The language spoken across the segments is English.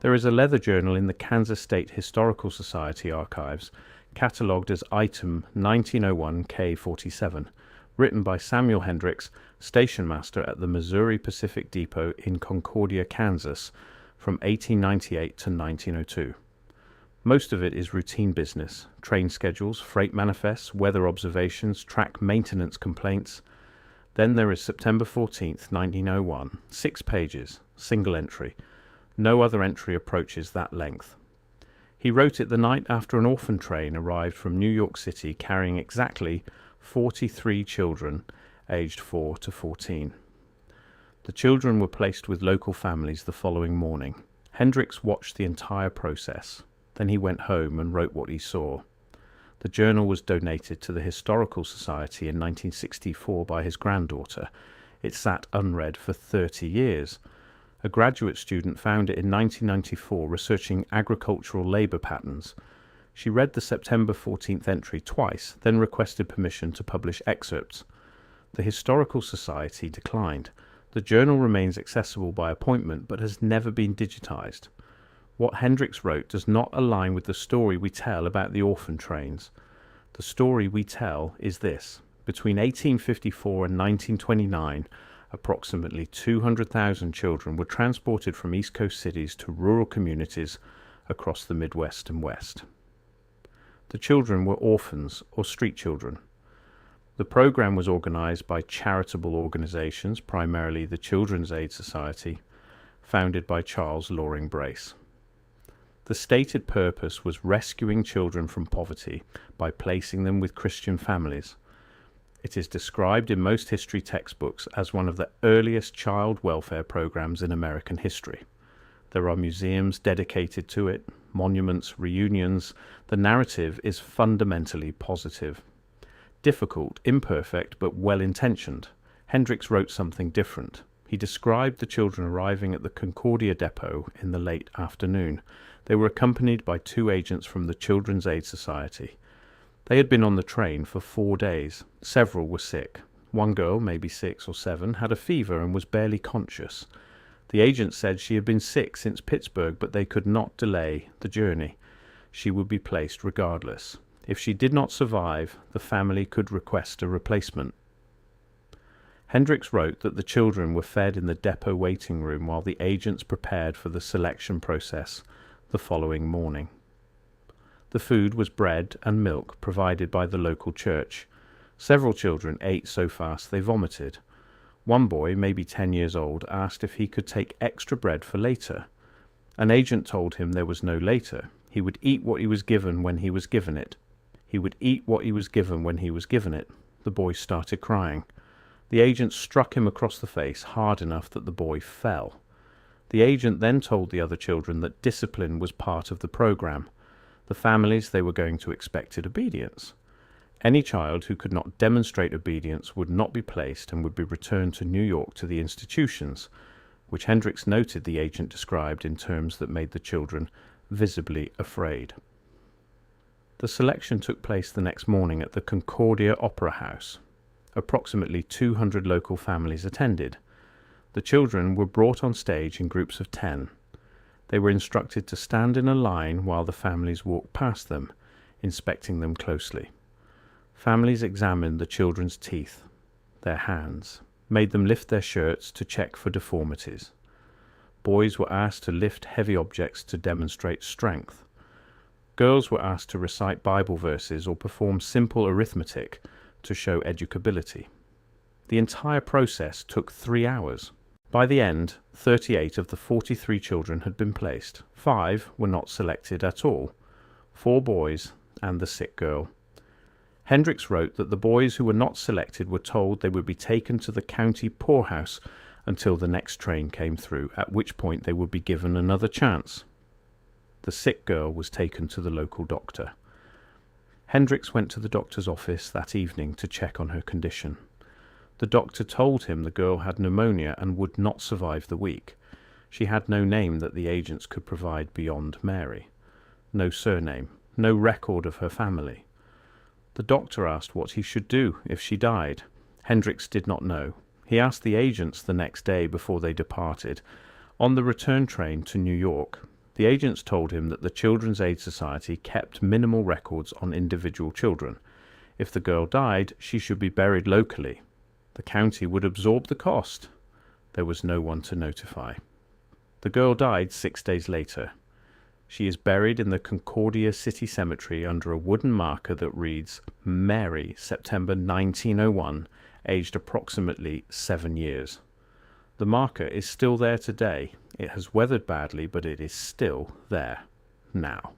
There is a leather journal in the Kansas State Historical Society archives, catalogued as item 1901K47, written by Samuel Hendricks, stationmaster at the Missouri Pacific Depot in Concordia, Kansas, from 1898 to 1902. Most of it is routine business: train schedules, freight manifests, weather observations, track maintenance complaints. Then there is September 14th, 1901, 6 pages, single entry. No other entry approaches that length. He wrote it the night after an orphan train arrived from New York City carrying exactly 43 children aged 4 to 14. The children were placed with local families the following morning. Hendricks watched the entire process. Then he went home and wrote what he saw. The journal was donated to the Historical Society in 1964 by his granddaughter. It sat unread for 30 years. A graduate student found it in 1994 researching agricultural labour patterns. She read the September 14th entry twice, then requested permission to publish excerpts. The Historical Society declined. The journal remains accessible by appointment but has never been digitized. What Hendricks wrote does not align with the story we tell about the orphan trains. The story we tell is this: between 1854 and 1929, approximately 200,000 children were transported from East Coast cities to rural communities across the Midwest and West. The children were orphans or street children. The program was organized by charitable organizations, primarily the Children's Aid Society, founded by Charles Loring Brace. The stated purpose was rescuing children from poverty by placing them with Christian families. It is described in most history textbooks as one of the earliest child welfare programs in American history. There are museums dedicated to it, monuments, reunions. The narrative is fundamentally positive. Difficult, imperfect, but well-intentioned. Hendricks wrote something different. He described the children arriving at the Concordia depot in the late afternoon. They were accompanied by 2 agents from the Children's Aid Society. They had been on the train for 4 days. Several were sick. One girl, maybe 6 or 7, had a fever and was barely conscious. The agent said she had been sick since Pittsburgh, but they could not delay the journey. She would be placed regardless. If she did not survive, the family could request a replacement. Hendricks wrote that the children were fed in the depot waiting room while the agents prepared for the selection process the following morning. The food was bread and milk provided by the local church. Several children ate so fast they vomited. One boy, maybe 10 years old, asked if he could take extra bread for later. An agent told him there was no later. He would eat what he was given when he was given it. He would eat what he was given when he was given it. The boy started crying. The agent struck him across the face hard enough that the boy fell. The agent then told the other children that discipline was part of the program. The families they were going to expected obedience. Any child who could not demonstrate obedience would not be placed and would be returned to New York to the institutions, which Hendricks noted the agent described in terms that made the children visibly afraid. The selection took place the next morning at the Concordia Opera House. Approximately 200 local families attended. The children were brought on stage in groups of 10. They were instructed to stand in a line while the families walked past them, inspecting them closely. Families examined the children's teeth, their hands, made them lift their shirts to check for deformities. Boys were asked to lift heavy objects to demonstrate strength. Girls were asked to recite Bible verses or perform simple arithmetic to show educability. The entire process took 3 hours. By the end, 38 of the 43 children had been placed. 5 were not selected at all: 4 boys and the sick girl. Hendricks wrote that the boys who were not selected were told they would be taken to the county poorhouse until the next train came through, at which point they would be given another chance. The sick girl was taken to the local doctor. Hendricks went to the doctor's office that evening to check on her condition. The doctor told him the girl had pneumonia and would not survive the week. She had no name that the agents could provide beyond Mary. No surname, no record of her family. The doctor asked what he should do if she died. Hendricks did not know. He asked the agents the next day before they departed. On the return train to New York, The agents told him that the Children's Aid Society kept minimal records on individual children. If the girl died, she should be buried locally. The county would absorb the cost. There was no one to notify. The girl died 6 days later. She is buried in the Concordia City Cemetery under a wooden marker that reads, Mary, September 1901, aged approximately 7 years. The marker is still there today. It has weathered badly, but it is still there now.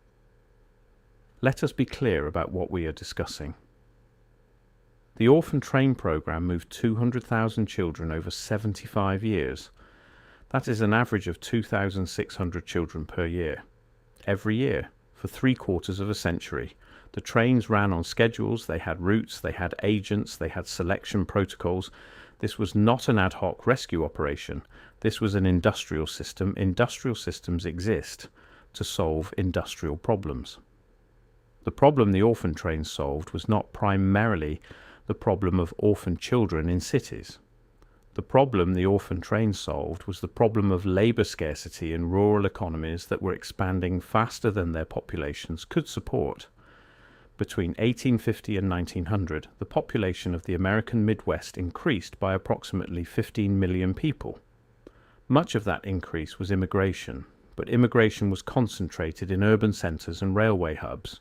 Let us be clear about what we are discussing. The Orphan Train program moved 200,000 children over 75 years. That is an average of 2,600 children per year. Every year, for 3/4 of a century, the trains ran on schedules, they had routes, they had agents, they had selection protocols. This was not an ad hoc rescue operation. This was an industrial system. Industrial systems exist to solve industrial problems. The problem the orphan train solved was not primarily the problem of orphan children in cities. The problem the orphan train solved was the problem of labour scarcity in rural economies that were expanding faster than their populations could support. Between 1850 and 1900, the population of the American Midwest increased by approximately 15 million people. Much of that increase was immigration, but immigration was concentrated in urban centres and railway hubs.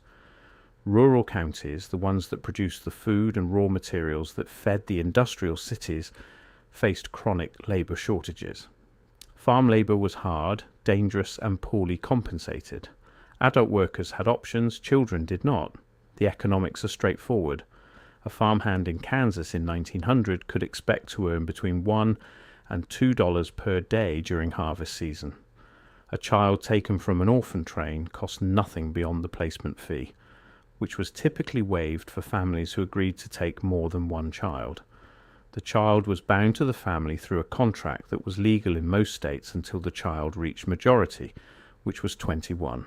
Rural counties, the ones that produced the food and raw materials that fed the industrial cities, faced chronic labour shortages. Farm labour was hard, dangerous and poorly compensated. Adult workers had options, children did not. The economics are straightforward. A farmhand in Kansas in 1900 could expect to earn between $1 and $2 per day during harvest season. A child taken from an orphan train cost nothing beyond the placement fee, which was typically waived for families who agreed to take more than one child. The child was bound to the family through a contract that was legal in most states until the child reached majority, which was 21.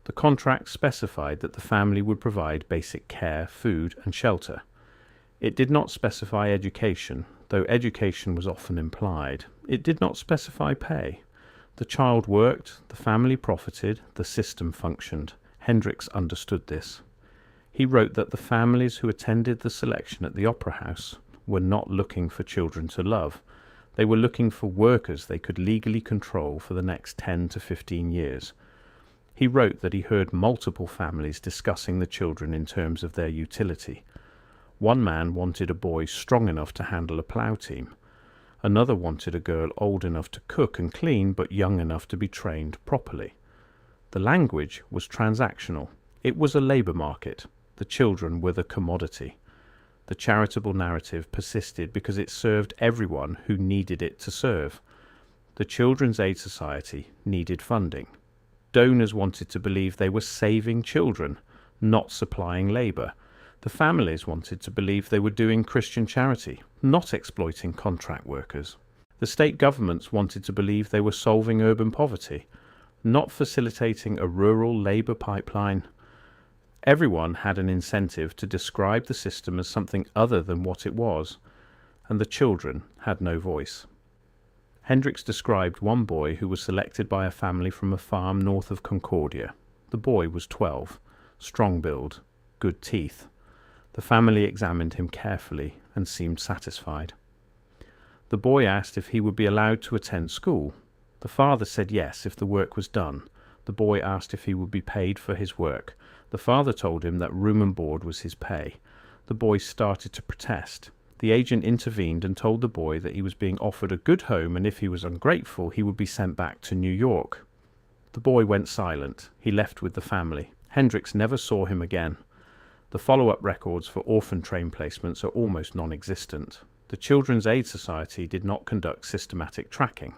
The contract specified that the family would provide basic care, food, and shelter. It did not specify education, though education was often implied. It did not specify pay. The child worked, the family profited, the system functioned. Hendricks understood this. He wrote that the families who attended the selection at the Opera House were not looking for children to love. They were looking for workers they could legally control for the next 10 to 15 years. He wrote that he heard multiple families discussing the children in terms of their utility. One man wanted a boy strong enough to handle a plough team. Another wanted a girl old enough to cook and clean but young enough to be trained properly. The language was transactional. It was a labour market. The children were the commodity. The charitable narrative persisted because it served everyone who needed it to serve. The Children's Aid Society needed funding. Donors wanted to believe they were saving children, not supplying labour. The families wanted to believe they were doing Christian charity, not exploiting contract workers. The state governments wanted to believe they were solving urban poverty, not facilitating a rural labour pipeline. Everyone had an incentive to describe the system as something other than what it was, and the children had no voice. Hendricks described one boy who was selected by a family from a farm north of Concordia. The boy was 12, strong-build, good teeth. The family examined him carefully and seemed satisfied. The boy asked if he would be allowed to attend school. The father said yes if the work was done. The boy asked if he would be paid for his work. The father told him that room and board was his pay. The boy started to protest. The agent intervened and told the boy that he was being offered a good home, and if he was ungrateful, he would be sent back to New York. The boy went silent. He left with the family. Hendricks never saw him again. The follow-up records for orphan train placements are almost non-existent. The Children's Aid Society did not conduct systematic tracking.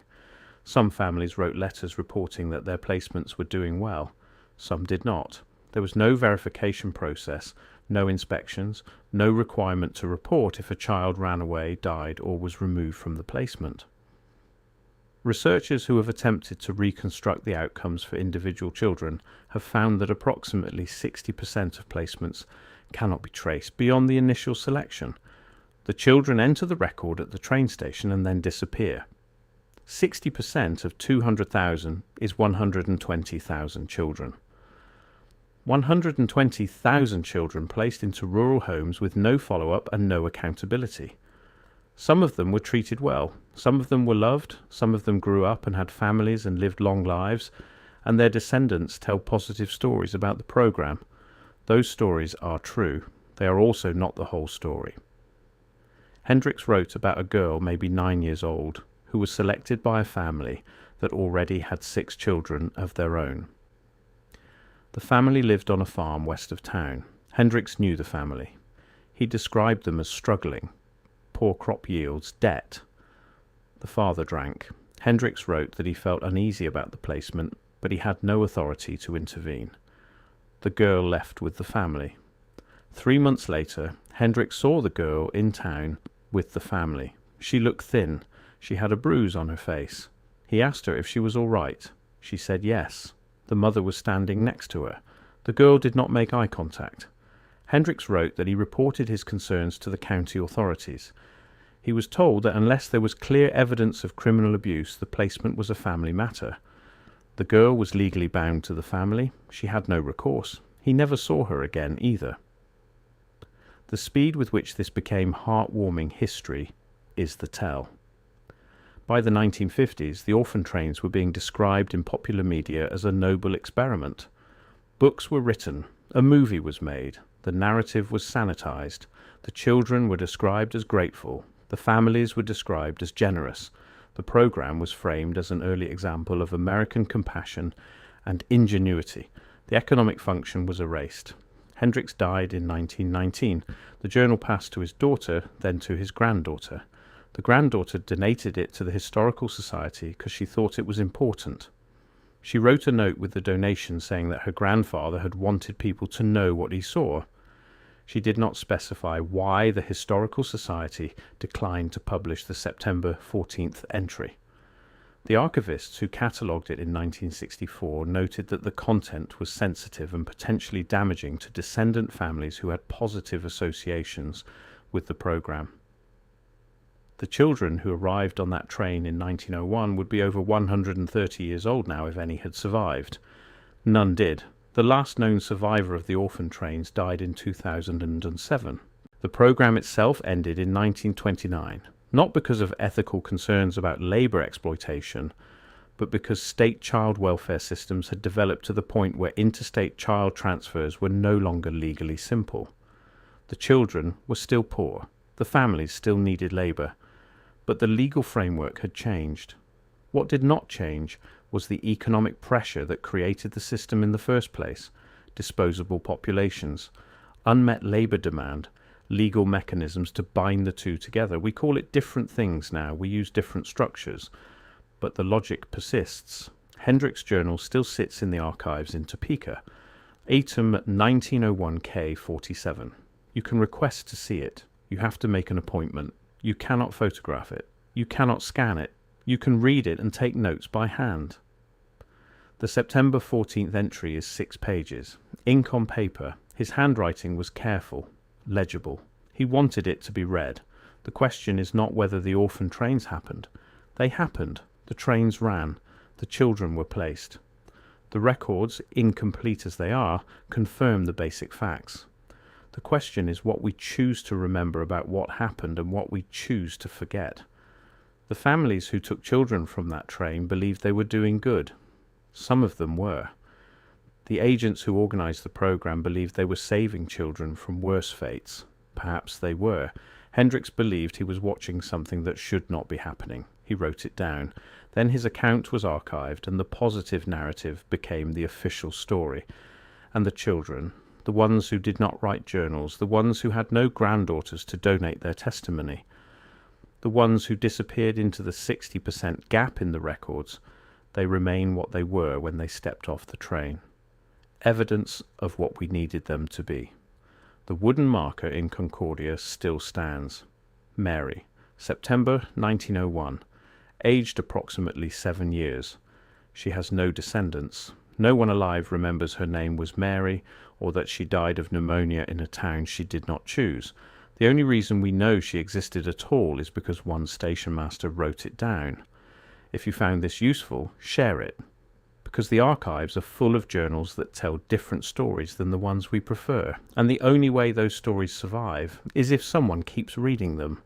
Some families wrote letters reporting that their placements were doing well. Some did not. There was no verification process, no inspections, no requirement to report if a child ran away, died, or was removed from the placement. Researchers who have attempted to reconstruct the outcomes for individual children have found that approximately 60% of placements cannot be traced beyond the initial selection. The children enter the record at the train station and then disappear. 60% of 200,000 is 120,000 children. 120,000 children placed into rural homes with no follow-up and no accountability. Some of them were treated well, some of them were loved, some of them grew up and had families and lived long lives, and their descendants tell positive stories about the program. Those stories are true. They are also not the whole story. Hendricks wrote about a girl, maybe 9 years old, who was selected by a family that already had 6 children of their own. The family lived on a farm west of town. Hendricks knew the family. He described them as struggling. Poor crop yields, debt. The father drank. Hendricks wrote that he felt uneasy about the placement, but he had no authority to intervene. The girl left with the family. 3 months later, Hendricks saw the girl in town with the family. She looked thin. She had a bruise on her face. He asked her if she was all right. She said yes. The mother was standing next to her. The girl did not make eye contact. Hendricks wrote that he reported his concerns to the county authorities. He was told that unless there was clear evidence of criminal abuse, the placement was a family matter. The girl was legally bound to the family. She had no recourse. He never saw her again either. The speed with which this became heartwarming history is the tell. By the 1950s, the orphan trains were being described in popular media as a noble experiment. Books were written, a movie was made, the narrative was sanitized, the children were described as grateful, the families were described as generous. The program was framed as an early example of American compassion and ingenuity. The economic function was erased. Hendricks died in 1919. The journal passed to his daughter, then to his granddaughter. The granddaughter donated it to the Historical Society because she thought it was important. She wrote a note with the donation saying that her grandfather had wanted people to know what he saw. She did not specify why the Historical Society declined to publish the September 14th entry. The archivists who catalogued it in 1964 noted that the content was sensitive and potentially damaging to descendant families who had positive associations with the program. The children who arrived on that train in 1901 would be over 130 years old now if any had survived. None did. The last known survivor of the orphan trains died in 2007. The program itself ended in 1929, not because of ethical concerns about labor exploitation, but because state child welfare systems had developed to the point where interstate child transfers were no longer legally simple. The children were still poor. The families still needed labor. But the legal framework had changed. What did not change was the economic pressure that created the system in the first place: disposable populations, unmet labor demand, legal mechanisms to bind the two together. We call it different things now, we use different structures, but the logic persists. Hendricks' journal still sits in the archives in Topeka, Atom 1901K47. You can request to see it. You have to make an appointment. You cannot photograph it. You cannot scan it. You can read it and take notes by hand. The September 14th entry is 6 pages. Ink on paper. His handwriting was careful, legible. He wanted it to be read. The question is not whether the orphan trains happened. They happened. The trains ran. The children were placed. The records, incomplete as they are, confirm the basic facts. The question is what we choose to remember about what happened and what we choose to forget. The families who took children from that train believed they were doing good. Some of them were. The agents who organized the program believed they were saving children from worse fates. Perhaps they were. Hendricks believed he was watching something that should not be happening. He wrote it down. Then his account was archived, and the positive narrative became the official story. And the children, the ones who did not write journals, the ones who had no granddaughters to donate their testimony, the ones who disappeared into the 60% gap in the records, they remain what they were when they stepped off the train. Evidence of what we needed them to be. The wooden marker in Concordia still stands. Mary, September 1901, aged approximately 7 years. She has no descendants. No one alive remembers her name was Mary, or that she died of pneumonia in a town she did not choose. The only reason we know she existed at all is because one stationmaster wrote it down. If you found this useful, share it, because the archives are full of journals that tell different stories than the ones we prefer, and the only way those stories survive is if someone keeps reading them.